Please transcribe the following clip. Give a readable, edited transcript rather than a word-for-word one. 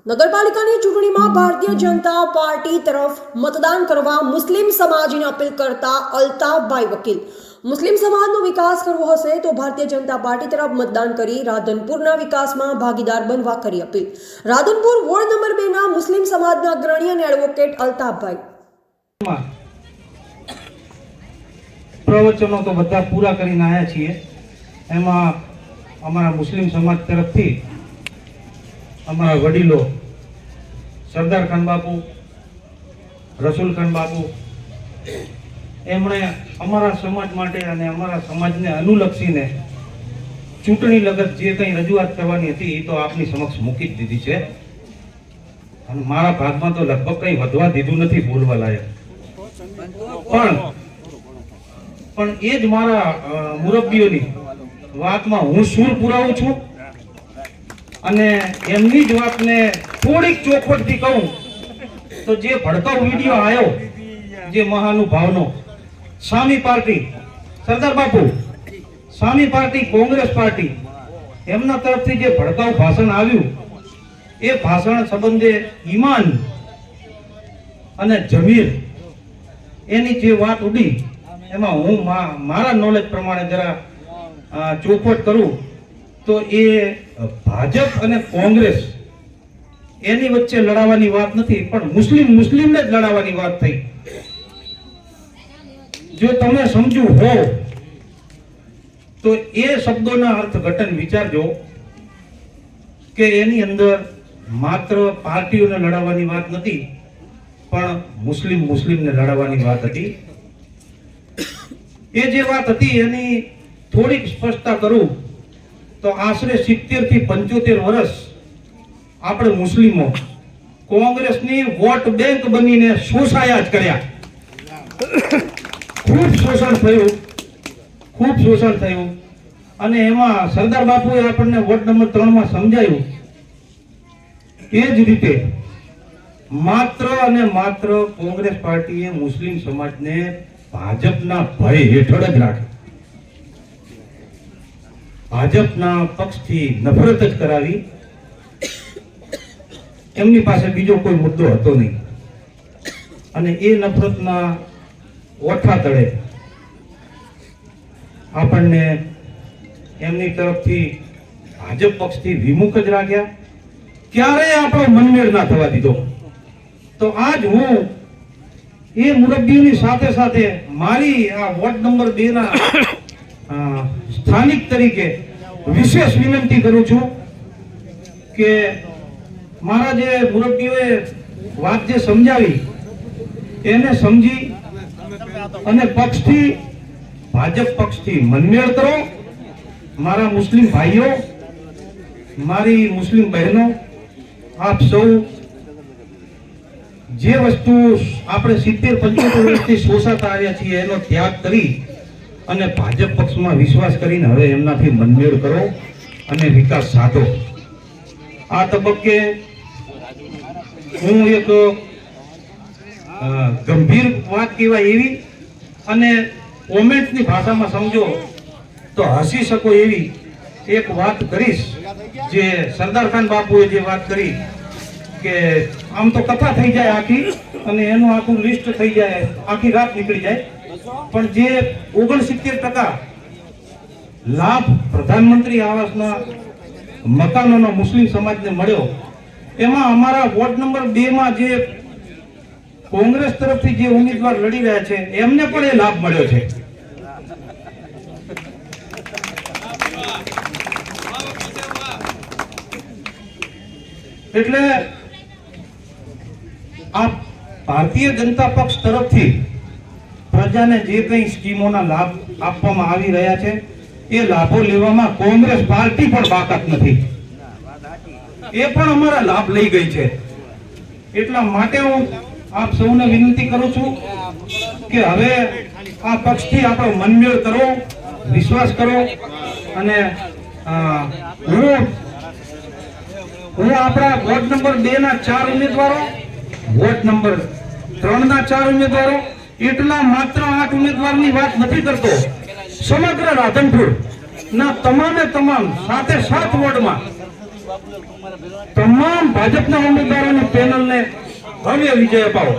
નગરપાલિકાની ચૂંટણીમાં ભારતીય જનતા પાર્ટી તરફ મતદાન કરવા મુસ્લિમ સમાજને અપીલ કરતા અલ્તાફભાઈ વકીલ, મુસ્લિમ સમાજનો વિકાસ કરવો હશે તો ભારતીય જનતા પાર્ટી તરફ મતદાન કરી રાધનપુરના વિકાસમાં ભાગીદાર બનવા કરી અપીલ. રાધનપુર વોર્ડ નંબર 2 ના મુસ્લિમ સમાજના અગ્રણી અને એડવોકેટ અલ્તાફભાઈ. પ્રવચનો તો બધા પૂરા કરીને આવ્યા છીએ. એમાં અમારા મુસ્લિમ સમાજ તરફથી અમારા વડીલો સરદાર ખાન બાપુ, રસૂલ ખાન બાપુ, એમણે અમારા સમાજ માટે અને અમારા સમાજને અનુલક્ષીને ચૂંટણી લગત જે કંઈ રજૂઆત કરવાની હતી એ તો આપની સમક્ષ મૂકી જ દીધી છે. અને મારા ભાગમાં તો લગભગ કંઈ વધવા દીધું નથી બોલવા લાયક. પણ એ જ મારા મુરબ્બીઓની વાતમાં હું સૂર પુરાવું છું અને એમની જ વાતને થોડીક ચોખવટથી કહું તો જે ભડકાઉ વિડીયો આવ્યો જે મહાનુભાવનો સામી પાર્ટી સરદાર બાપુ, સામી પાર્ટી કોંગ્રેસ પાર્ટી, એમના તરફથી જે ભડકાઉ ભાષણ આવ્યું એ ભાષણ સંબંધે ઈમાન અને જમીર એની જે વાત ઉડી એમાં હું મારા નોલેજ પ્રમાણે જરા ચોખવટ કરું તો એ ભાજપ અને કોંગ્રેસ એની વચ્ચે લડાવવાની વાત નથી, પણ મુસ્લિમને જ લડાવવાની વાત થઈ. જો તમે સમજુ હો તો એ શબ્દોના અર્થઘટન વિચારજો કે એની અંદર માત્ર પાર્ટીઓને લડાવવાની વાત નથી, પણ મુસ્લિમને લડાવવાની વાત હતી. એ જે વાત હતી એની થોડીક સ્પષ્ટતા કરું તો આશરે 70 થી 75 વર્ષ આપણે મુસ્લિમો કોંગ્રેસની વોટ બેંક બનીને શોષાયા જ કર્યા. ખૂબ શોષણ થયું અને એમાં સરદાર બાપુએ આપણને વોટ નંબર 3 માં સમજાયું. એ જ રીતે માત્ર અને માત્ર કોંગ્રેસ પાર્ટીએ મુસ્લિમ સમાજને ભાજપના ભય હેઠળ જ રાખ્યો, ભાજપના પક્ષથી નફરત જ કરાવી. એમની પાસે બીજો કોઈ મુદ્દો હતો નહીં અને એ નફરતના ઓઠા તળે આપણને એમની તરફથી ભાજપ પક્ષથી વિમુખ જ રાખ્યા. ક્યારેય આપણો મનમેળ ના થવા દીધો. તો આજ હું એ મુરબ્બીઓની સાથે સાથે મારી આ વોર્ડ નંબર 2 ના સ્થાનિક તરીકે વિશેષ વિનંતી કરું છું કે મારા જે મુરબ્બીઓએ વાત જે સમજાવી એને સમજી અને ભાજપ પક્ષથી મનમેળ કરો. મારા મુસ્લિમ ભાઈઓ, મારી મુસ્લિમ બહેનો, આપ સૌ જે વસ્તુ આપણે 70-75 વર્ષથી શોષાતા આવ્યા છીએ એનો ત્યાગ કરી અને ભાજપ પક્ષમાં વિશ્વાસ કરીને હવે એમનાથી મનમેળ કરો અને વિકાસ સાધો. આ તબક્કે હું એક ગંભીર વાત કહેવાય એવી અને કોમેન્ટની ભાષામાં સમજો તો હસી શકો એવી એક વાત કરીશ. જે સરદાર ખાન બાપુએ જે વાત કરી કે આમ તો કથા થઈ જાય આખી અને એનું આખું લિસ્ટ થઈ જાય, આખી રાત નીકળી જાય, પણ જે 69% લાભ પ્રધાનમંત્રી આવાસના મકાનોનો મુસ્લિમ સમાજને મળ્યો એમાં અમારા વોર્ડ નંબર 2 માં જે કોંગ્રેસ તરફથી જે ઉમેદવાર લડી રહ્યા છે એમને પણ એ લાભ મળ્યો છે. એટલે આ ભારતીય જનતા પક્ષ તરફથી પ્રજાને જે કંઈ સ્કીમોના લાભ આપવામાં આવી રહ્યા છે એ લાભો લેવામાં કોંગ્રેસ પાર્ટી પણ બાકાત નથી. એ પણ અમારા લાભ લઈ ગઈ છે. એટલા માટે હું આપ સૌને વિનંતી કરું છું કે હવે આ પક્ષથી આપણો મનમેળ કરો, વિશ્વાસ કરો અને હું આપણા વોર્ડ નંબર 2 ના 4 ઉમેદવારો, વોર્ડ નંબર 3 ના 4 ઉમેદવારો, એટલા માત્ર 8 ઉમેદવારની વાત નથી કરતો. સમગ્ર રાધનપુર ના તમામે તમામ 7 વોર્ડમાં તમામ ભાજપના ઉમેદવારોની પેનલને ભવ્ય વિજય અપાવો.